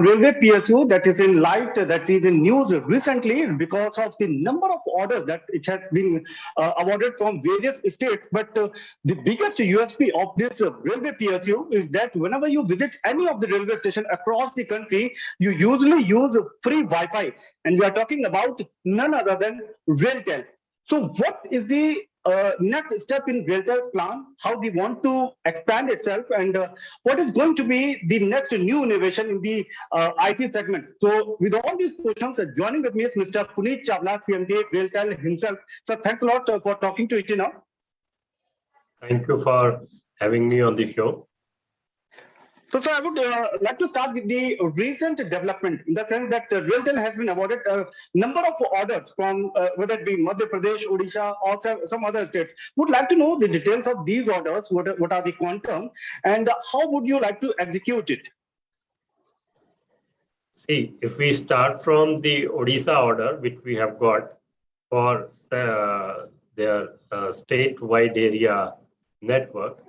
railway PSU that is in light, that is in news recently, is because of the number of orders that it has been awarded from various states. But the biggest USP of this railway PSU is that whenever you visit any of the railway station across the country, you usually use free Wi-Fi, and we are talking about none other than RailTel. So, what is the next step in RailTel's plan? How they want to expand itself, and what is going to be the next new innovation in the IT segment? So, with all these questions, joining with me is Mr. Puneet Chawla, CMD RailTel himself. So, thanks a lot for talking to it now. Thank you for having me on the show. So, sir, I would like to start with the recent development, in the sense that RailTel has been awarded a number of orders from whether it be Madhya Pradesh, Odisha, or some other states. Would like to know the details of these orders. What are the quantum, and how would you like to execute it? See, if we start from the Odisha order, which we have got for their statewide area network,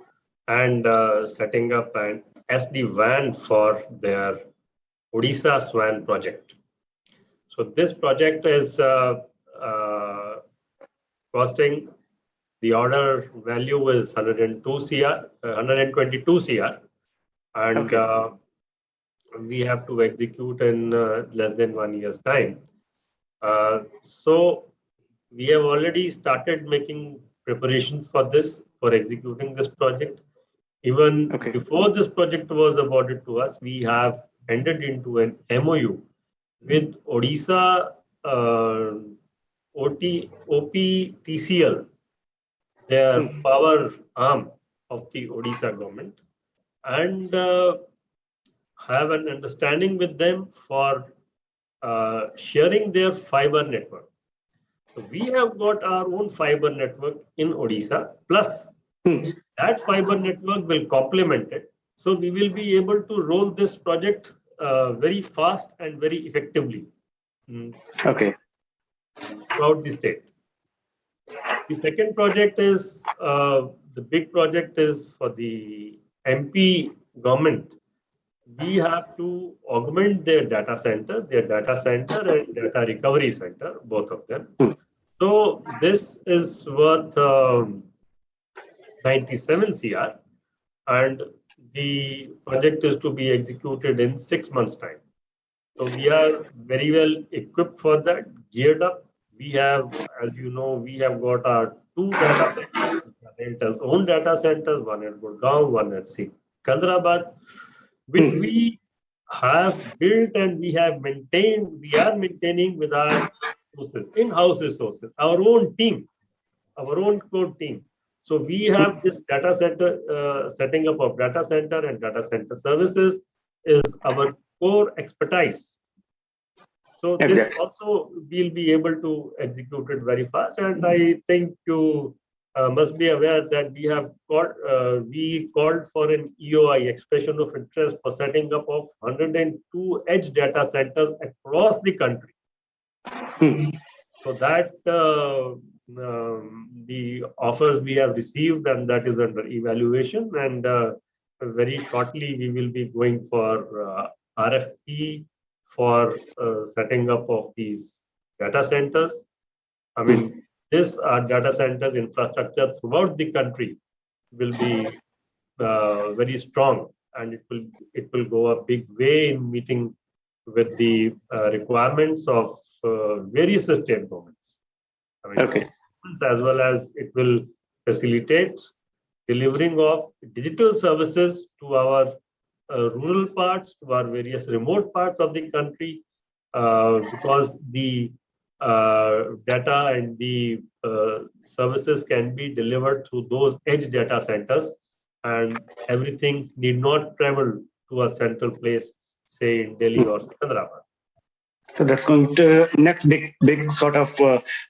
and setting up an SD-WAN for their Odisha SWAN project. So this project is costing, the order value is 122 CR, and we have to execute in less than 1 year's time. So we have already started making preparations for executing this project. Even before this project was awarded to us, we have entered into an MOU with Odisha OPTCL, their power arm of the Odisha government, and have an understanding with them for sharing their fiber network. So we have got our own fiber network in Odisha, plus that fiber network will complement it. So we will be able to roll this project very fast and very effectively throughout the state. The second project is, the big project is for the MP government. We have to augment their data center and data recovery center, both of them. So this is worth 97 CR, and the project is to be executed in 6 months' time. So we are very well equipped for that, geared up. We have, as you know, we have got our 2 data centers, RailTel's own data centers, one at Gurgaon, one at Sikandrabad, which we have built and we have maintained. We are maintaining with our resources, in-house resources, our own team, our own core team. So we have this data center, setting up of data center and data center services is our core expertise. So this also we'll be able to execute it very fast. And I think you must be aware that we have called for an EOI, expression of interest, for setting up of 102 edge data centers across the country. So that the offers we have received, and that is under evaluation, and very shortly we will be going for RFP for setting up of these data centers. I mean, this data center infrastructure throughout the country will be very strong, and it will go a big way in meeting with the requirements of various state governments. I mean, as well as it will facilitate delivering of digital services to our rural parts, to our various remote parts of the country, because the data and the services can be delivered through those edge data centers, and everything need not travel to a central place, say in Delhi or Secunderabad. So that's going to next big sort of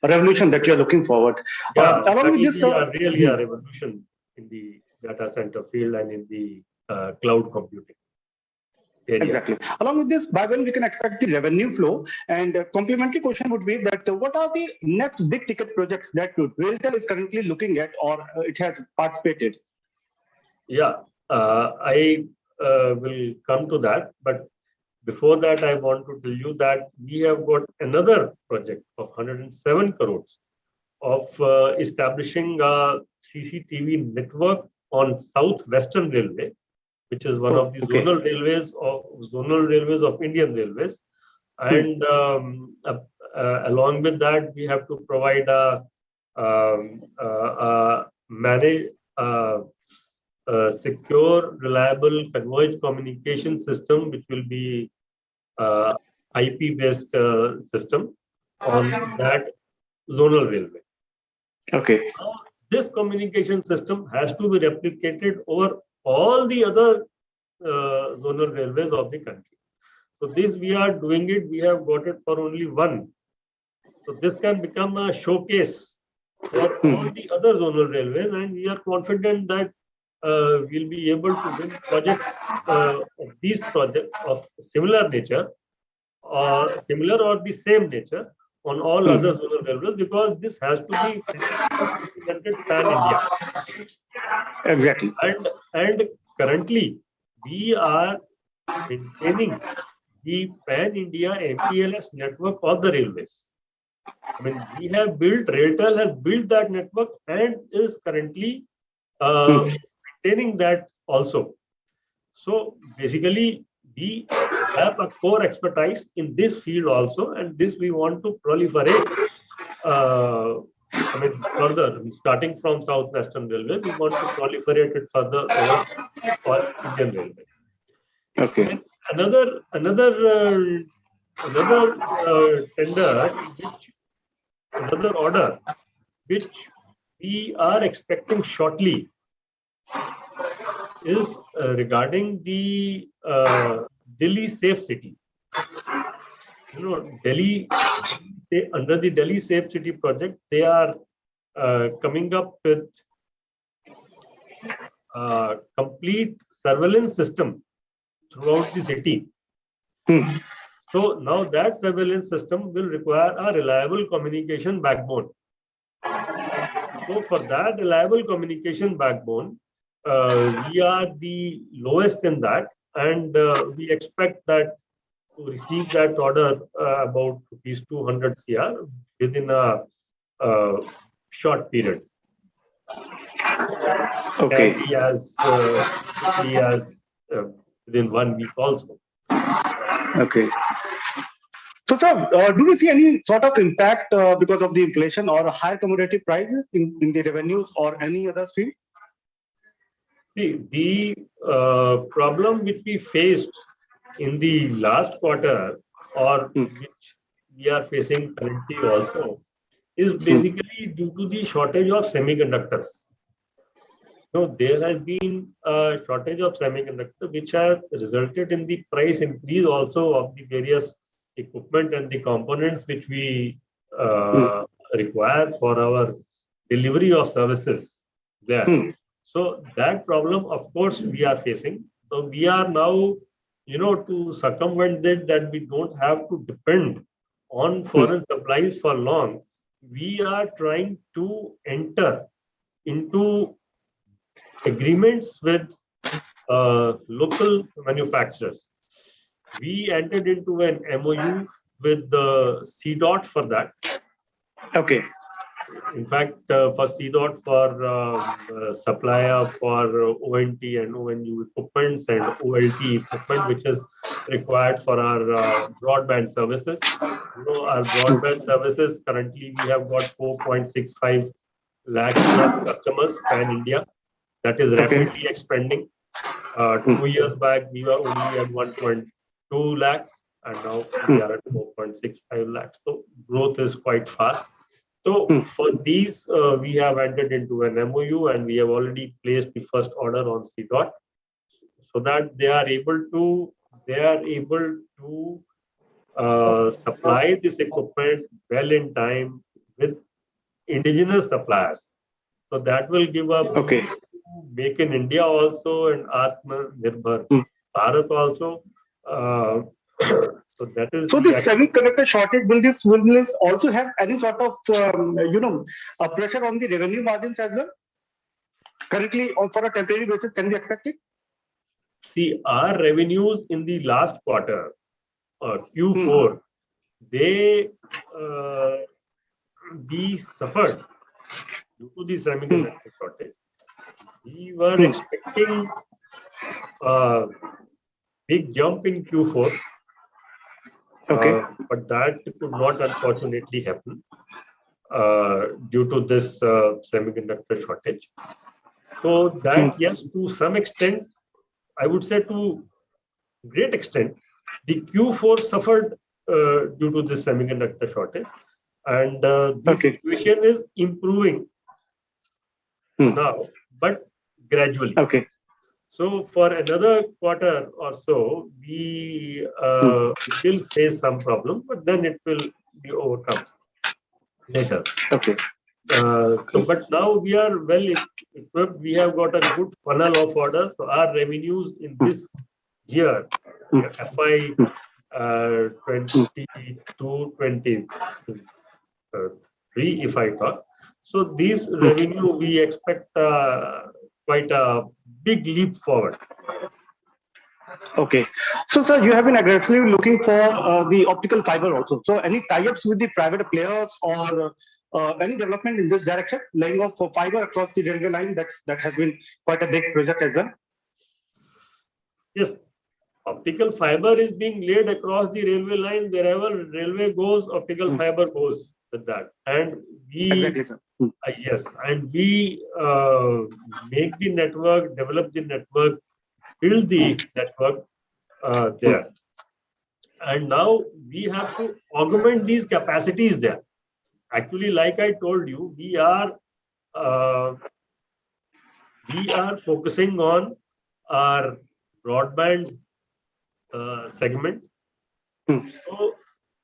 revolution that you're looking forward. Yeah, along with this, really a revolution in the data center field and in the cloud computing area. Exactly. Along with this, by when we can expect the revenue flow? And a complementary question would be that what are the next big ticket projects that RailTel is currently looking at, or it has participated? Yeah, I will come to that, but before that, I want to tell you that we have got another project of 107 crores of establishing a CCTV network on South Western Railway, which is one of the zonal railways of Indian Railways. And along with that, we have to provide a secure, reliable, converged communication system, which will be IP-based system on that zonal railway. Okay. Now, this communication system has to be replicated over all the other zonal railways of the country. So this we are doing it. We have got it for only one. So this can become a showcase for all the other zonal railways, and we are confident that we'll be able to win projects of these projects of similar nature, or similar or the same nature on all other zonal railways, because this has to be implemented pan-India. Exactly. And currently we are maintaining the pan-India MPLS network of the railways. I mean, RailTel has built that network and is currently maintaining that also. So basically, we have a core expertise in this field also, and this we want to proliferate. Further, starting from South Western Railway, we want to proliferate it further over all Indian Railways. Okay. And another tender, another order, which we are expecting shortly, is regarding the Delhi Safe City. Delhi, under the Delhi Safe City project, they are coming up with a complete surveillance system throughout the city. So now that surveillance system will require a reliable communication backbone. So for that reliable communication backbone, we are the lowest in that, and we expect that to receive that order about rupees 200 crore within a short period. Okay. Can be as quickly as within 1 week also. Okay. So, sir, do we see any sort of impact because of the inflation or higher commodity prices in the revenues or any other field? See, the problem which we faced in the last quarter, or which we are facing currently also, is basically due to the shortage of semiconductors. So there has been a shortage of semiconductor, which has resulted in the price increase also of the various equipment and the components which we require for our delivery of services there. So that problem, of course, we are facing. So we are now, to circumvent that we don't have to depend on foreign supplies for long. We are trying to enter into agreements with local manufacturers. We entered into an MOU with the CDOT for that. Okay. In fact, for CDOT, for supplier for ONT and ONU equipments and OLT equipment, which is required for our broadband services. Our broadband services, currently we have got 4.65 lakh plus customers pan India. That is rapidly expanding. 2 years back, we were only at 1.2 lakhs, and now we are at 4.65 lakhs. So growth is quite fast. So for these, we have entered into an MOU, and we have already placed the first order on CDOT, so that they are able to supply this equipment well in time with indigenous suppliers. So that will give a Make in India also, and Atmanirbhar Bharat also. So that is. So this semiconductor shortage, will this also have any sort of a pressure on the revenue margins as well? Currently, or for a temporary basis, can be expected? See, our revenues in the last quarter Q4, they we suffered due to the semiconductor shortage. We were expecting a big jump in Q4, but that could not unfortunately happen due to this semiconductor shortage. So that, yes, to some extent, I would say to great extent, the Q4 suffered due to this semiconductor shortage, and the situation is improving now, but gradually. So for another quarter or so, we will face some problem, but then it will be overcome later. But now we are well equipped. We have got a good funnel of orders. So our revenues in this year, FY 22-23, if I talk. So these revenue, we expect quite a big leap forward. So, sir, you have been aggressively looking for the optical fiber also. So, any tie-ups with the private players or any development in this direction, laying off for fiber across the railway line? That has been quite a big project as well. Yes, optical fiber is being laid across the railway line. Wherever railway goes, optical fiber goes with that, and we yes, and we make the network, develop the network, build the network there, and now we have to augment these capacities there. Actually, like I told you, we are focusing on our broadband segment. So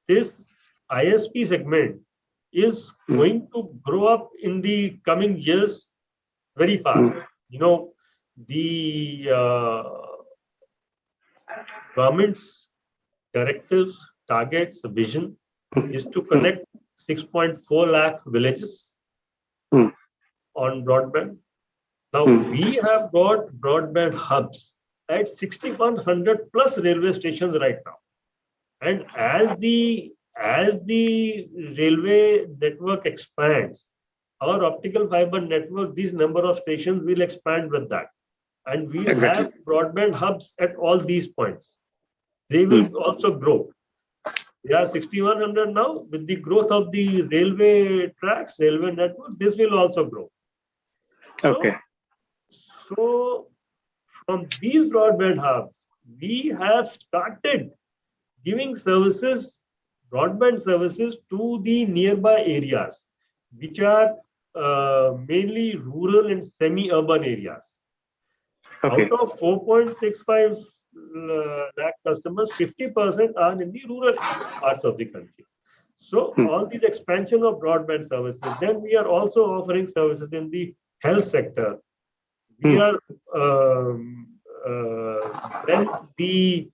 this ISP segment is going to grow up in the coming years very fast. You know, the government's directives, targets, vision is to connect 6.4 lakh villages on broadband. Now we have got broadband hubs at 6,100 plus railway stations right now, and as the railway network expands, our optical fiber network, these number of stations will expand with that, and we will have broadband hubs at all these points. They will also grow. They are 6,100 now. With the growth of the railway tracks, railway network, this will also grow. So from these broadband hubs, we have started giving services, broadband services to the nearby areas, which are mainly rural and semi-urban areas. Out of 4.65 lakh customers, 50% are in the rural parts of the country. So all these expansion of broadband services, then we are also offering services in the health sector. We are when the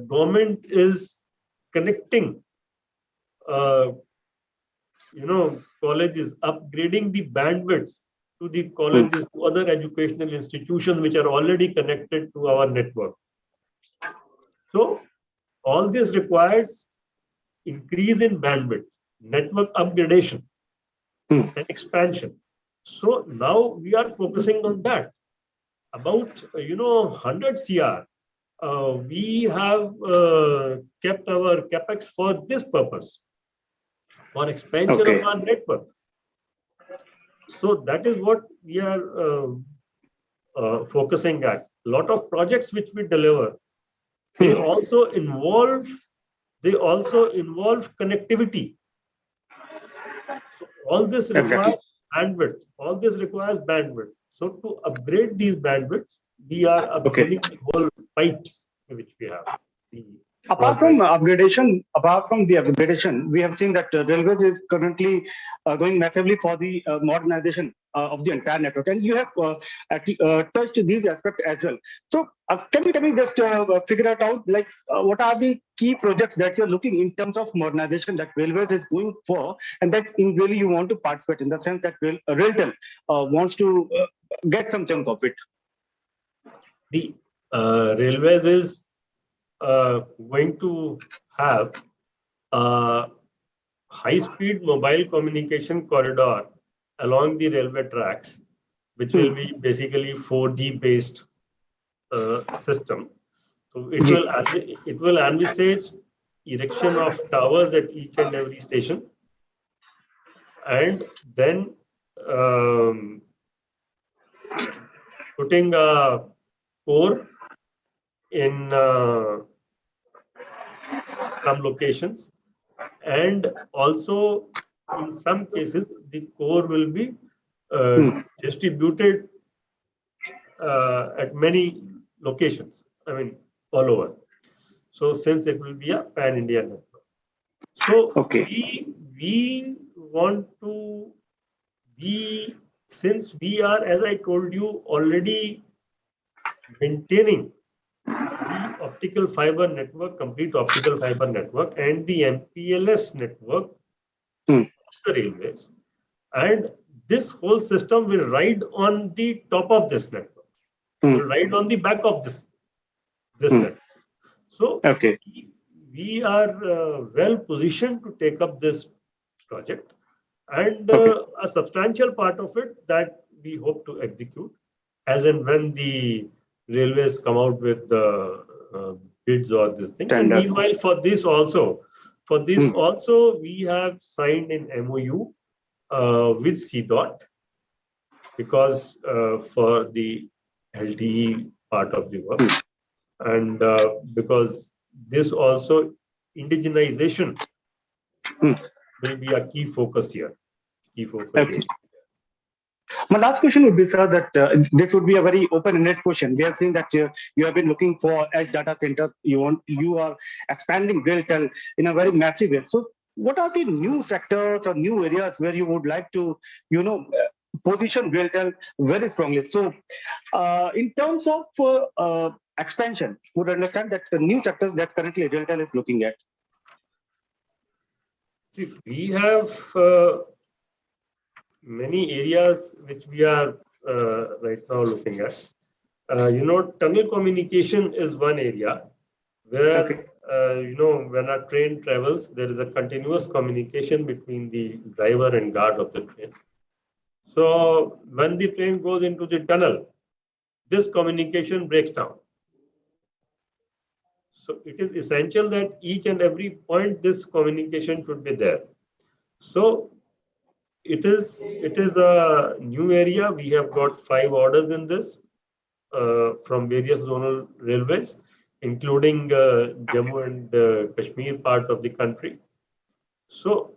government is connecting colleges, upgrading the bandwidths to the colleges, to other educational institutions which are already connected to our network. So all this requires increase in bandwidth, network upgradation and expansion. So now we are focusing on that. About 100 CR, we have kept our capex for this purpose, for expansion of our network. So that is what we are focusing at. A lot of projects which we deliver, they also involve connectivity. So all this requires bandwidth. All this requires bandwidth. So to upgrade these bandwidths, we are upgrading the whole pipes which we have. Apart from the upgradation, we have seen that railways is currently going massively for the modernization of the entire network, and you have touched these aspects as well. So can you just figure it out, like what are the key projects that you're looking in terms of modernization that railways is going for, and that in really you want to participate, in the sense that RailTel wants to get some chunk of it? The railways is going to have a high-speed mobile communication corridor along the railway tracks, which will be basically 4G based system. So it will envisage erection of towers at each and every station, and then putting a core in some locations, and also in some cases the core will be distributed at many locations, I mean all over. So since it will be a pan-India network, so we want to be, since we are, as I told you, already maintaining the optical fiber network, complete optical fiber network, and the MPLS network of the railways, and this whole system will ride on the top of this network, will ride on the back of this network. So we are well positioned to take up this project, and a substantial part of it that we hope to execute as and when the railways come out with the bids or this thing. And meanwhile, for this also, we have signed an MOU with CDOT, because for the LTE part of the work, and because this also indigenization will be a key focus here. My last question would be, sir, that this would be a very open-ended question. We have seen that you have been looking for edge data centers. You are expanding RailTel in a very massive way. So, what are the new sectors or new areas where you would like to, position RailTel very strongly? So, in terms of expansion, would understand that the new sectors that currently RailTel is looking at. We have many areas which we are right now looking at. Tunnel communication is one area where, when a train travels, there is a continuous communication between the driver and guard of the train. So when the train goes into the tunnel, this communication breaks down. So it is essential that each and every point this communication should be there. So it is a new area. We have got 5 orders in this from various zonal railways, including Jammu and Kashmir parts of the country. So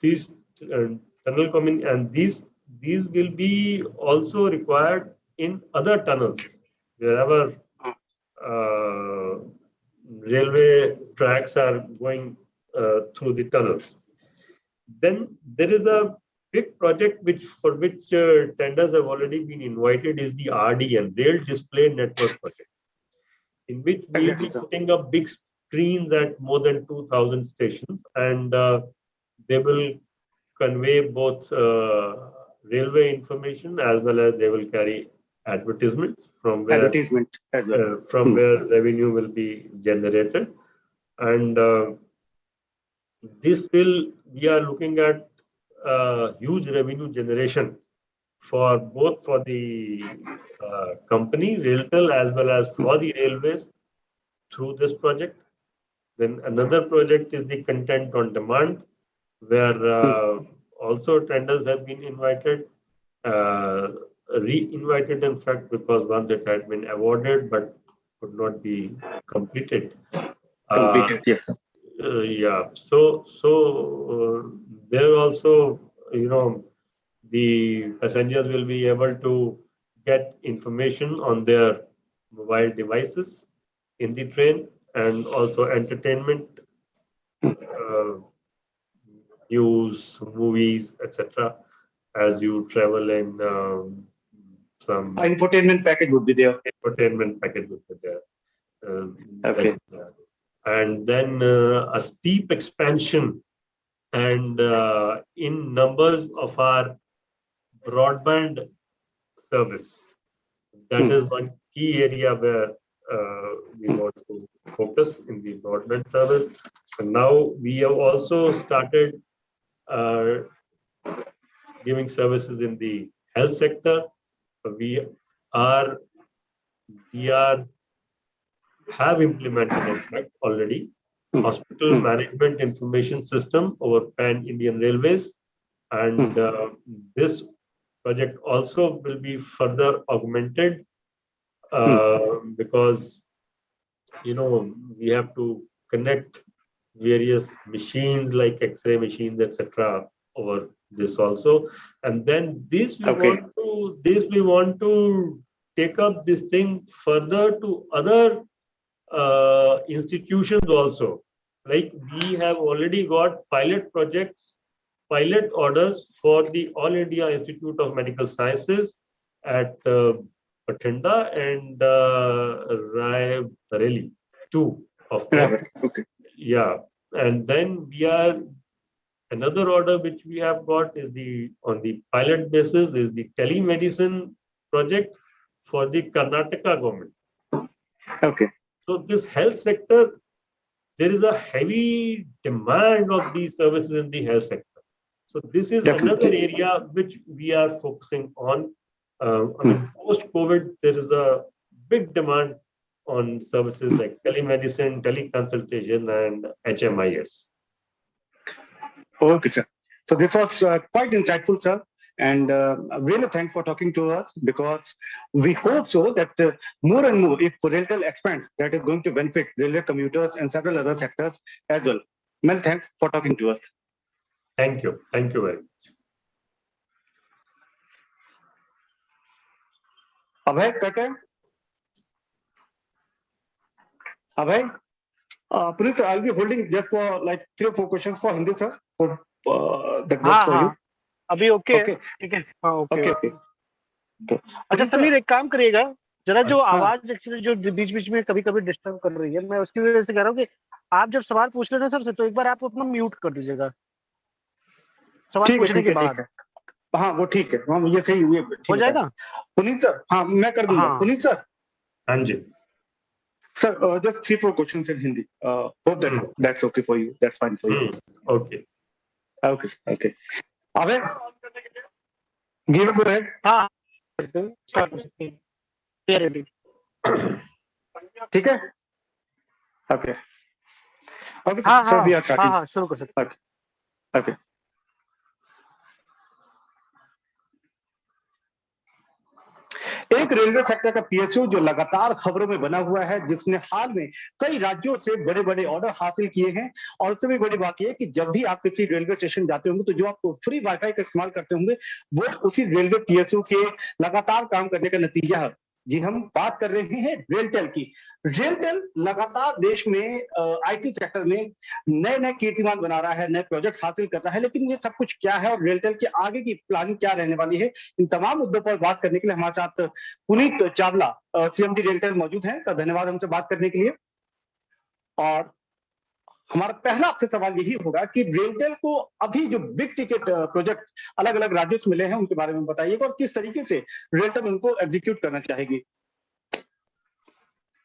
these tunnel coming, and these will be also required in other tunnels wherever railway tracks are going through the tunnels. Then there is a big project for which tenders have already been invited, is the RDN, Rail Display Network project, in which we will be putting up big screens at more than 2,000 stations, and they will convey both railway information as well as they will carry advertisements from where where revenue will be generated. And we are looking at huge revenue generation for both for the company RailTel as well as for the railways through this project. Then another project is the content on demand, where also tenders have been invited, re-invited in fact, because once it had been awarded but could not be completed. Yes, sir. Yeah. So there also, the passengers will be able to get information on their mobile devices in the train, and also entertainment, news, movies, etc. as you travel in some infotainment package would be there. And then a steep expansion and in numbers of our broadband service. That is one key area where we want to focus in the broadband service. And now we have also started giving services in the health sector. We are have implemented, in fact, already hospital management information system over Pan Indian Railways, and this project also will be further augmented because we have to connect various machines like X-ray machines, etc. over this also, and then this we want to take up this thing further to other institutions also. Like we have already got pilot orders for the All India Institute of Medical Sciences at Bathinda and Rai Bareilly, two of them. Okay. Yeah, and then another order which we have got is on the pilot basis is the telemedicine project for the Karnataka government. Okay. So this health sector, there is a heavy demand of these services in the health sector. So this is another area which we are focusing on. Post-COVID, there is a big demand on services like telemedicine, teleconsultation, and HMIS. Okay, sir. So this was quite insightful, sir. And really thanks for talking to us, because we hope so that more and more, if RailTel expands, that is going to benefit railway commuters and several other sectors as well. Many thanks for talking to us. Thank you. Thank you very much. Abhay, Kate? Abhay? Please, I'll be holding just for like 3 or 4 questions for Hindi, sir. For that works for you. अभी okay ठीक है हाँ okay अच्छा समीर एक काम करिएगा जरा जो आवाज एक्चुअली जो बीच बीच में कभी कभी डिस्टर्ब कर रही है मैं उसकी वजह से कह रहा हूँ कि आप जब सवाल पूछ लेना सर से तो एक बार आप अपना म्यूट कर दीजिएगा सवाल पूछने के बाद हाँ वो ठीक है हाँ ये सही हुई हो जाएगा पुनीत सर हाँ मैं कर दूंगा पुनीत सर हाँ जी sir just 3-4 questions in Hindi hope that's okay for you, that's fine for you. Okay अबे give it go ahead. हाँ ठीक है okay so we are starting. हाँ शुरू कर सकते okay एक रेलवे सेक्टर का पीएसयू जो लगातार खबरों में बना हुआ है, जिसने हाल में कई राज्यों से बड़े बड़े ऑर्डर हासिल किए हैं। और उससे भी बड़ी बात यह है कि जब भी आप किसी रेलवे स्टेशन जाते होंगे तो जो आप फ्री वाईफाई का इस्तेमाल करते होंगे वो उसी रेलवे पीएसयू के लगातार काम करने का नतीजा है। जी हम बात कर रहे हैं रेलटेल की। रेलटेल लगातार देश में आईटी सेक्टर में नए नए कीर्तिमान बना रहा है, नए प्रोजेक्ट्स हासिल कर रहा है, लेकिन ये सब कुछ क्या है और रेलटेल की आगे की प्लानिंग क्या रहने वाली है, इन तमाम मुद्दों पर बात करने के लिए हमारे साथ पुनीत चावला सीएमडी रेलटेल मौजूद हैं। सर धन्यवाद हमसे बात करने के लिए। और हमारा पहला आपसे सवाल यही होगा कि रेलटेल को अभी जो बिग टिकट प्रोजेक्ट अलग अलग राज्यों से मिले हैं उनके बारे में बताइएगा और किस तरीके से रेलटेल उनको एग्जीक्यूट करना चाहेगी।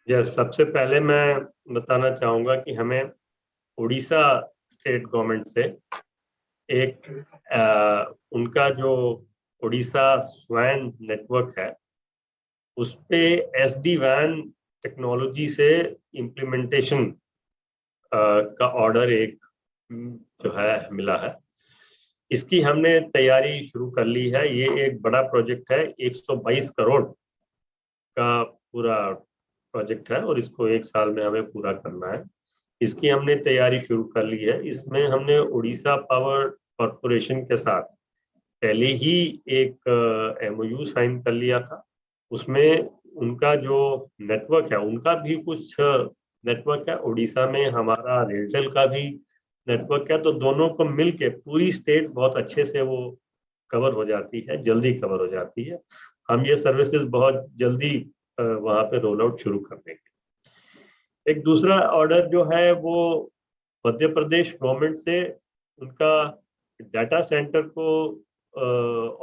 सबसे पहले मैं बताना चाहूंगा कि हमें उड़ीसा स्टेट गवर्नमेंट से एक उनका जो उड़ीसा स्वैन नेटवर्क है उस पे SD WAN टेक्नोलॉजी से इम्प्लीमेंटेशन का ऑर्डर एक जो है मिला है। इसकी हमने तैयारी शुरू कर ली है। ये एक बड़ा प्रोजेक्ट है, 122 करोड़ का पूरा प्रोजेक्ट है और इसको 1 साल में हमें पूरा करना है। इसकी हमने तैयारी शुरू कर ली है। इसमें हमने उड़ीसा पावर कॉरपोरेशन के साथ पहले ही एक MOU साइन कर लिया था। उसमें उनका जो नेटवर्क है उनका भी कुछ नेटवर्क है, उड़ीसा में हमारा रेलटेल का भी नेटवर्क है, तो दोनों को मिलके पूरी स्टेट बहुत अच्छे से वो कवर हो जाती है, जल्दी कवर हो जाती है। हम ये सर्विसेज बहुत जल्दी वहाँ पे रोल आउट शुरू कर देंगे। एक दूसरा ऑर्डर जो है वो मध्य प्रदेश गवर्नमेंट से उनका डाटा सेंटर को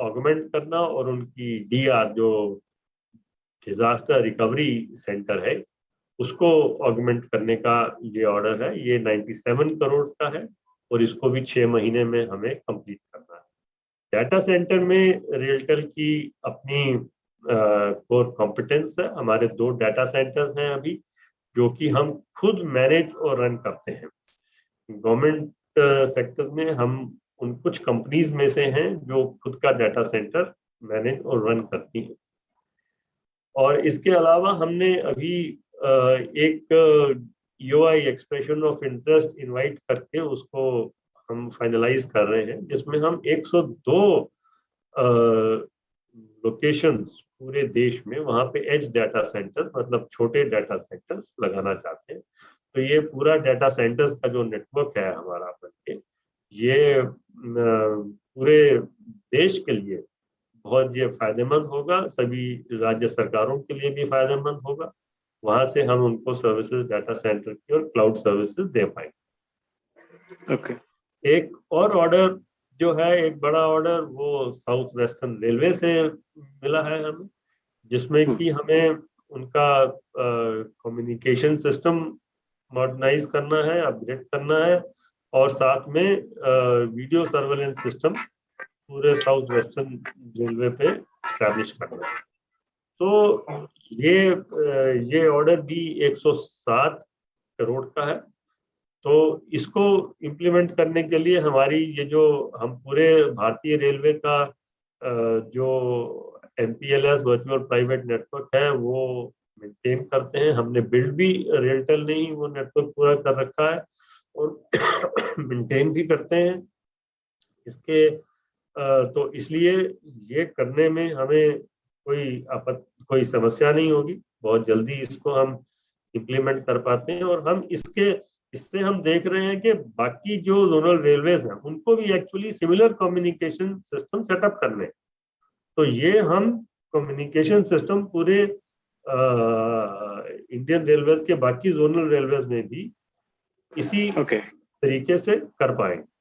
ऑगमेंट करना और उनकी DR जो डिजास्टर रिकवरी सेंटर है उसको ऑगमेंट करने का ये ऑर्डर है। ये 97 करोड़ का है और इसको भी 6 महीने में हमें कंप्लीट करना है। डाटा सेंटर में रेलटेल की अपनी कोर कॉम्पिटेंस है। हमारे 2 डाटा सेंटर्स हैं अभी, जो कि हम खुद मैनेज और रन करते हैं। गवर्नमेंट सेक्टर में हम उन कुछ कंपनीज में से हैं जो खुद का डाटा सेंटर मैनेज और रन करती हैं। और इसके अलावा हमने अभी एक UI expression of interest invite करके उसको हम फाइनलाइज कर रहे हैं, जिसमें हम 102 लोकेशंस पूरे देश में वहां पे एज डाटा सेंटर्स, मतलब छोटे डाटा सेंटर्स लगाना चाहते हैं। तो ये पूरा डाटा सेंटर्स का जो नेटवर्क है हमारा बनके, ये पूरे देश के लिए बहुत ये फायदेमंद होगा, सभी राज्य सरकारों के लिए भी फायदेमंद होगा। वहां से हम उनको सर्विसेज डाटा सेंटर की और क्लाउड सर्विसेज दे पाएंगे। ओके। एक और ऑर्डर जो है, एक बड़ा ऑर्डर, वो साउथ वेस्टर्न रेलवे से मिला है हमें, जिसमें कि हमें उनका कम्युनिकेशन सिस्टम मॉडर्नाइज करना है, अपग्रेड करना है, और साथ में वीडियो सर्वेलेंस सिस्टम पूरे साउथ वेस्टर्न रेलवे पे स्टैब्लिश करना है। तो ये ऑर्डर भी 107 करोड़ का है। तो इसको इम्प्लीमेंट करने के लिए हमारी ये जो हम पूरे भारतीय रेलवे का जो MPLS वर्चुअल प्राइवेट नेटवर्क है वो मेंटेन करते हैं। हमने बिल्ड भी, रेलटेल ने ही वो नेटवर्क पूरा कर रखा है और मेंटेन भी करते हैं इसके। तो इसलिए ये करने में हमें कोई समस्या नहीं होगी। बहुत जल्दी इसको हम इम्प्लीमेंट कर पाते हैं। और हम इससे हम देख रहे हैं कि बाकी जो जोनल रेलवेज हैं उनको भी actually similar communication system setup करने हैं। तो ये हम कम्युनिकेशन सिस्टम पूरे इंडियन रेलवेज के बाकी जोनल रेलवेज में भी इसी तरीके से कर पाएंगे।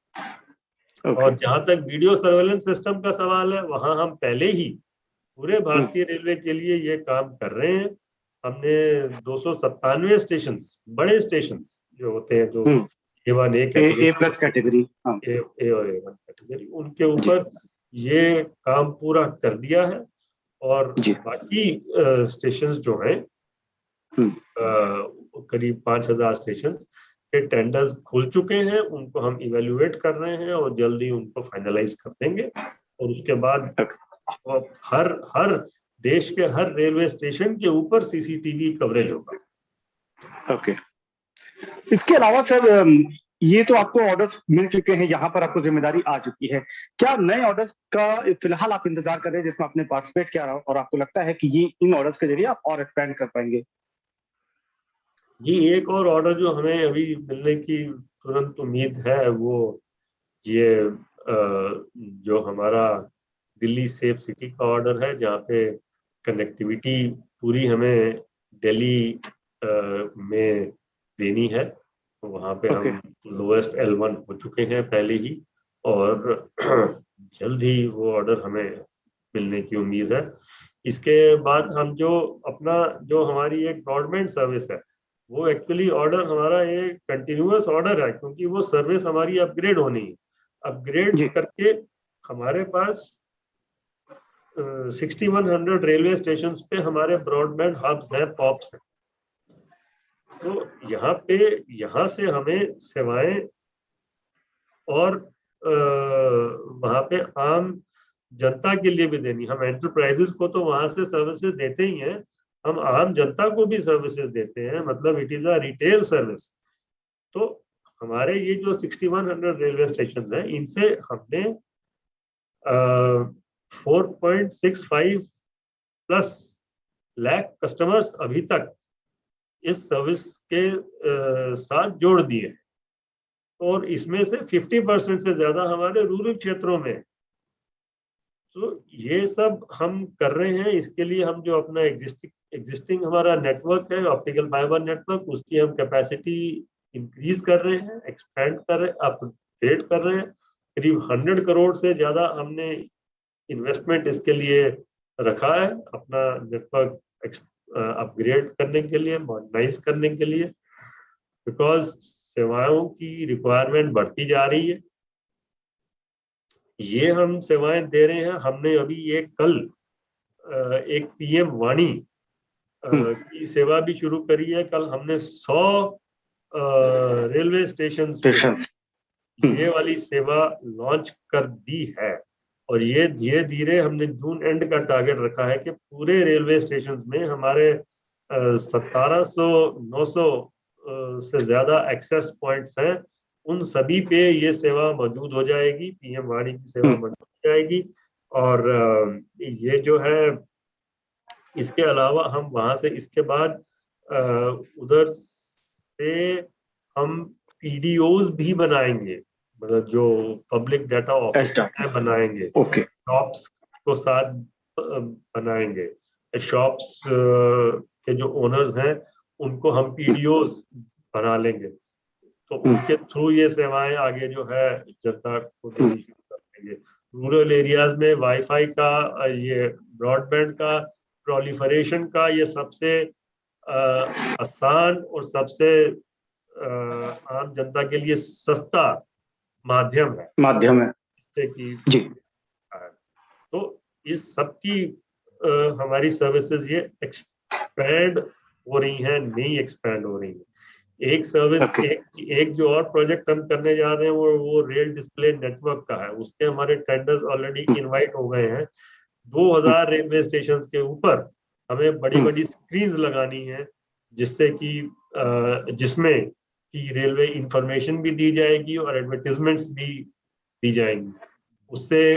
और जहां तक वीडियो सर्वेलेंस सिस्टम का सवाल है, वहां हम पहले ही पूरे भारतीय रेलवे के लिए ये काम कर रहे हैं। हमने 297 स्टेशन, बड़े स्टेशन जो होते हैं, जो A1 A कैटेगरी, A और A1 कैटेगरी, उनके ऊपर ये काम पूरा कर दिया है। और बाकी स्टेशन जो हैं, करीब 5000 स्टेशन के टेंडर्स खुल चुके हैं, उनको हम इवेल्युएट कर रहे हैं और जल्दी उनको फाइनलाइज कर देंगे। और उसके बाद हर देश के हर रेलवे स्टेशन के ऊपर CCTV कवरेज होगा। ओके। इसके अलावा सर, ये तो आपको ऑर्डर्स मिल चुके हैं, यहाँ पर आपको जिम्मेदारी आ चुकी है। क्या नए ऑर्डर्स का फिलहाल आप इंतजार कर रहे हैं जिसमें आपने पार्टिसिपेट किया और आपको लगता है कि ये इन ऑर्डर्स के जरिए आप और एक्सपेंड कर पाएंगे? जी, एक और ऑर्डर जो हमें अभी मिलने की तुरंत उम्मीद है, वो ये जो हमारा दिल्ली सेफ सिटी का ऑर्डर है, जहाँ पे कनेक्टिविटी पूरी हमें दिल्ली में देनी है। वहाँ पे हम लोएस्ट L1 हो चुके हैं पहले ही, और जल्द ही वो ऑर्डर हमें मिलने की उम्मीद है। इसके बाद हम जो हमारी एक ब्रॉडबैंड सर्विस है, वो एक्चुअली ऑर्डर हमारा एक कंटिन्यूअस ऑर्डर है, क्योंकि वो सर्विस हमारी अपग्रेड होनी है। अपग्रेड करके हमारे पास 6100 रेलवे स्टेशन पे हमारे ब्रॉडबैंड हब्स हैं, पॉप्स हैं। तो यहाँ से हमें सेवाएं और वहाँ पे आम जनता के लिए भी देनी। हम एंटरप्राइजेस को तो वहां से सर्विसेज देते ही हैं, हम आम जनता को भी सर्विसेज देते हैं, मतलब it is a retail service. तो हमारे ये जो 6100 रेलवे स्टेशन हैं, इनसे हमने 4.65 प्लस लाख कस्टमर्स अभी तक इस सर्विस के साथ जोड़ दिए, और इसमें से 50% से ज्यादा हमारे रूरल क्षेत्रों में। तो ये सब हम कर रहे हैं। इसके लिए हम जो अपना एग्जिस्टिंग हमारा नेटवर्क है, ऑप्टिकल फाइबर नेटवर्क, उसकी हम कैपेसिटी इंक्रीज कर रहे हैं, एक्सपेंड कर रहे हैं, अपग्रेड कर रहे हैं। करीब 100 करोड़ से ज्यादा हमने इन्वेस्टमेंट इसके लिए रखा है, अपना नेटवर्क अपग्रेड करने के लिए, मॉडर्नाइज करने के लिए, बिकॉज सेवाओं की रिक्वायरमेंट बढ़ती जा रही है। ये हम सेवाएं दे रहे हैं। हमने अभी ये कल एक पीएम वाणी की सेवा भी शुरू करी है। कल हमने 100 रेलवे स्टेशन ये वाली सेवा लॉन्च कर दी है, और ये धीरे धीरे हमने जून एंड का टारगेट रखा है कि पूरे रेलवे स्टेशन में हमारे 1700-900 से ज्यादा एक्सेस पॉइंट्स हैं, उन सभी पे ये सेवा मौजूद हो जाएगी, पीएम वाणी की सेवा मौजूद हो जाएगी। और ये जो है, इसके अलावा हम वहां से इसके बाद उधर से हम पीडीओज भी बनाएंगे, मतलब जो पब्लिक डाटा ऑफिस बनाएंगे, शॉप्स को साथ बनाएंगे। शॉप्स के जो ओनर्स हैं उनको हम पीडीओज बना लेंगे, तो उनके थ्रू ये सेवाएं आगे जो है जनता को देनी शुरू कर देंगे। रूरल एरियाज में वाईफाई का, ये ब्रॉडबैंड का प्रोलिफरेशन का ये सबसे आसान और सबसे आम जनता के लिए सस्ता माध्यम है कि जी। तो इस सब की हमारी सर्विसेज ये एक्सपैंड हो रही हैं, नहीं एक्सपैंड हो रही है। एक सर्विस एक जो और प्रोजेक्ट हम करने जा रहे हैं वो रेल डिस्प्ले नेटवर्क का है। उसके हमारे टेंडर्स ऑलरेडी इनवाइट हो गए हैं। 2000 रेलवे स्टेशन के ऊपर हमें बड़ी बड़ी स्क्रीन्स लगानी है, जिससे कि जिसमें कि रेलवे इंफॉर्मेशन भी दी जाएगी और एडवर्टाइजमेंट्स भी दी जाएंगी। उससे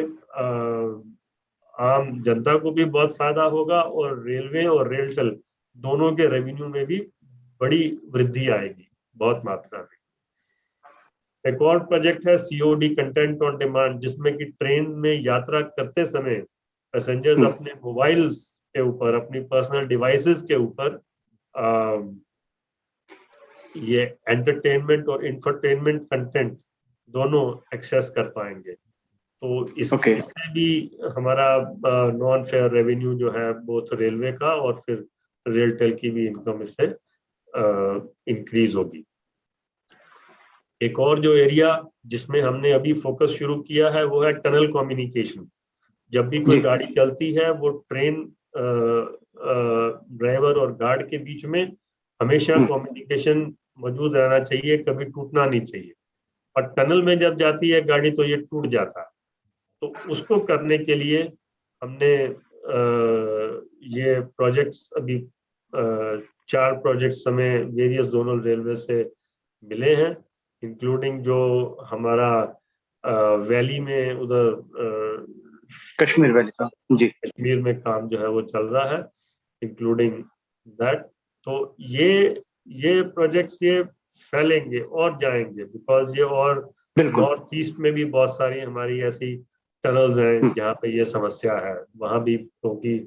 आम जनता को भी बहुत फायदा होगा और रेलवे और रेलटेल दोनों के रेवेन्यू में भी बड़ी वृद्धि आएगी, बहुत मात्रा में। एक और प्रोजेक्ट है सीओडी कंटेंट ऑन डिमांड, जिसमें कि ट्रेन में यात्रा करते समय पैसेंजर्स अपने मोबाइल्स के ऊपर, अपनी पर्सनल डिवाइसेस के ऊपर ये एंटरटेनमेंट और इंफरटेनमेंट कंटेंट दोनों एक्सेस कर पाएंगे। तो इससे भी हमारा नॉन फेयर रेवेन्यू जो है बोथ रेलवे का और फिर रेलटेल की भी इनकम इससे इंक्रीज होगी। एक और जो एरिया जिसमें हमने अभी फोकस शुरू किया है वो है टनल कम्युनिकेशन। जब भी कोई गाड़ी चलती है वो ट्रेन ड्राइवर और गार्ड के बीच में हमेशा कम्युनिकेशन मौजूद रहना चाहिए, कभी टूटना नहीं चाहिए। और टनल में जब जाती है गाड़ी तो ये टूट जाता है। तो उसको करने के लिए हमने ये प्रोजेक्ट्स अभी 4 प्रोजेक्ट्स हमें वेरियस दोनों रेलवे से मिले हैं, इंक्लूडिंग जो हमारा वैली में उधर कश्मीर वैली का जी कश्मीर में काम जो है वो चल रहा है, इंक्लूडिंग दैट। तो ये प्रोजेक्ट्स ये फैलेंगे और जाएंगे, बिकॉज ये और नॉर्थ ईस्ट में भी बहुत सारी हमारी ऐसी टनल्स हैं जहाँ पे ये समस्या है। वहां भी क्योंकि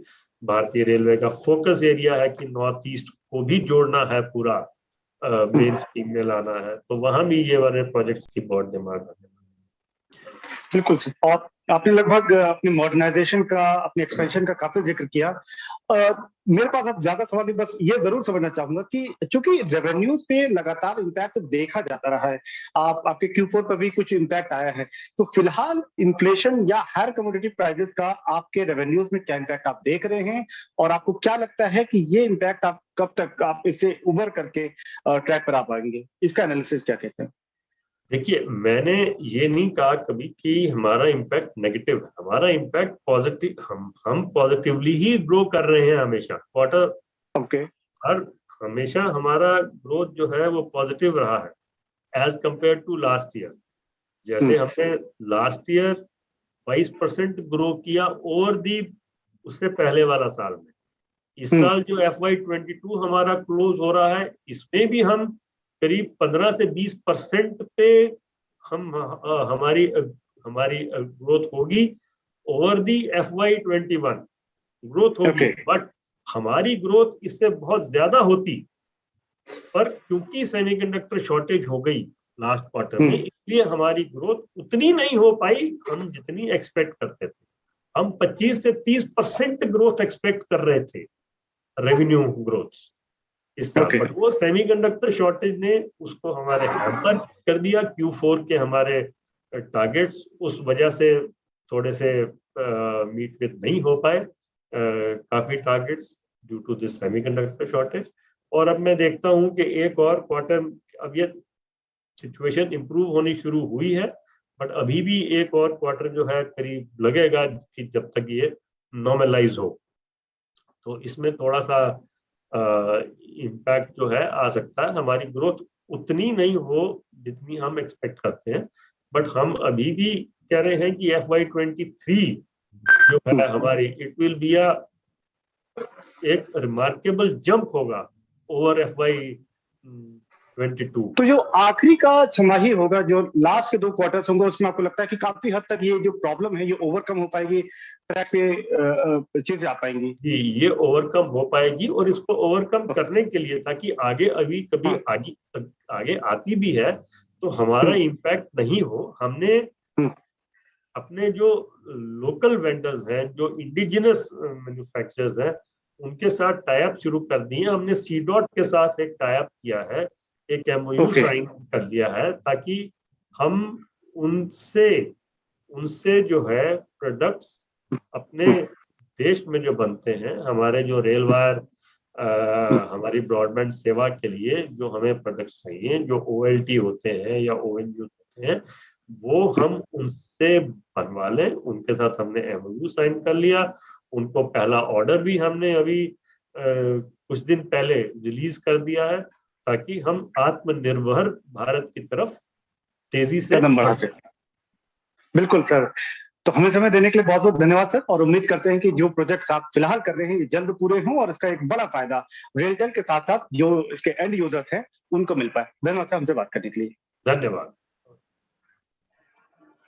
भारतीय रेलवे का फोकस एरिया है कि नॉर्थ ईस्ट को भी जोड़ना है, पूरा मेन स्ट्रीम में लाना है, तो वहां भी ये वाले प्रोजेक्ट्स की बहुत डिमांड है। बिल्कुल सर। और आपने लगभग अपनी मॉडर्नाइजेशन का, अपने एक्सपेंशन का काफी जिक्र किया। मेरे पास अब ज्यादा सवाल नहीं, बस ये जरूर समझना चाहूंगा कि चूंकि रेवेन्यूज पे लगातार इम्पैक्ट देखा जाता रहा है, आपके Q4 पर भी कुछ इम्पैक्ट आया है, तो फिलहाल इन्फ्लेशन या हायर कमोडिटी प्राइसेस का आपके रेवेन्यूज में क्या इम्पैक्ट आप देख रहे हैं, और आपको क्या लगता है कि ये इम्पैक्ट आप कब तक आप इससे उबर करके ट्रैक पर आ पाएंगे? इसका एनालिसिस क्या कहते हैं? देखिए, मैंने ये नहीं कहा कभी कि हमारा इम्पैक्ट नेगेटिव है। हमारा इम्पैक्ट पॉजिटिव, हम पॉजिटिवली ही ग्रो कर रहे हैं हमेशा। क्वार्टर हर हमेशा हमारा ग्रोथ जो है वो पॉजिटिव रहा है as compare to last year. जैसे हमने लास्ट ईयर 22% ग्रो किया ओवर दी उससे पहले वाला साल में। इस साल जो FY22 हमारा क्लोज हो रहा है, इसमें भी हम करीब 15 से 20% पे हम हमारी ग्रोथ होगी। ओवर दी FY21 ग्रोथ होगी, बट हमारी ग्रोथ इससे बहुत ज्यादा होती, पर क्योंकि सेमीकंडक्टर शॉर्टेज हो गई लास्ट क्वार्टर में, इसलिए हमारी ग्रोथ उतनी नहीं हो पाई हम जितनी एक्सपेक्ट करते थे। हम 25 से 30% ग्रोथ एक्सपेक्ट कर रहे थे रेवेन्यू ग्रोथ इस साल। Okay. बट वो सेमीकंडक्टर शॉर्टेज ने उसको हमारे हैम्पर कर दिया। Q4 के हमारे टारगेट्स उस वजह से थोड़े से मीट विद नहीं हो पाए, काफी targets due to this semiconductor shortage. और अब मैं देखता हूं कि एक और क्वार्टर, अब ये सिचुएशन इंप्रूव होनी शुरू हुई है, बट अभी भी एक और क्वार्टर जो है करीब लगेगा कि जब तक ये नॉर्मलाइज हो, तो इसमें थोड़ा सा इम्पैक्ट जो है आ सकता है। हमारी ग्रोथ उतनी नहीं हो जितनी हम एक्सपेक्ट करते हैं, बट हम अभी भी कह रहे हैं कि FY23 जो है हमारी, इट विल बी एक रिमार्केबल जंप होगा ओवर FY22। तो जो आखिरी का छमाही होगा, जो लास्ट के 2 क्वार्टर्स होंगे, उसमें आपको लगता है कि काफी हद तक ये जो प्रॉब्लम है ये ओवरकम हो पाएगी, ट्रैक पे चीजें आ पाएंगी? जी, ये ओवरकम हो पाएगी। और इसको ओवरकम करने के लिए, ताकि आगे अभी कभी आगे आती भी है तो हमारा इम्पैक्ट नहीं हो, हमने अपने जो लोकल वेंडर्स हैं, जो इंडिजिनस मैन्युफैक्चरर्स हैं, उनके साथ टाई अप शुरू कर दिए। हमने CDOT के साथ एक टाई अप किया है, एक MOU साइन कर लिया है, ताकि हम उनसे जो है प्रोडक्ट्स अपने देश में जो बनते हैं, हमारे जो रेल वायर, हमारी ब्रॉडबैंड सेवा के लिए जो हमें प्रोडक्ट्स चाहिए, जो OLT होते हैं या ONU होते हैं, वो हम उनसे बनवा लें। उनके साथ हमने MOU साइन कर लिया। उनको पहला ऑर्डर भी हमने अभी कुछ दिन पहले रिलीज कर दिया है, ताकि हम आत्मनिर्भर भारत की तरफ तेजी से कदम बढ़ा सकें। बिल्कुल सर, तो हमें समय देने के लिए बहुत बहुत धन्यवाद सर, और उम्मीद करते हैं कि जो प्रोजेक्ट्स आप फिलहाल कर रहे हैं ये जल्द पूरे हों और इसका एक बड़ा फायदा रेलटेल के साथ साथ जो इसके एंड यूजर्स हैं उनको मिल पाए। धन्यवाद सर हमसे बात करने के लिए। धन्यवाद।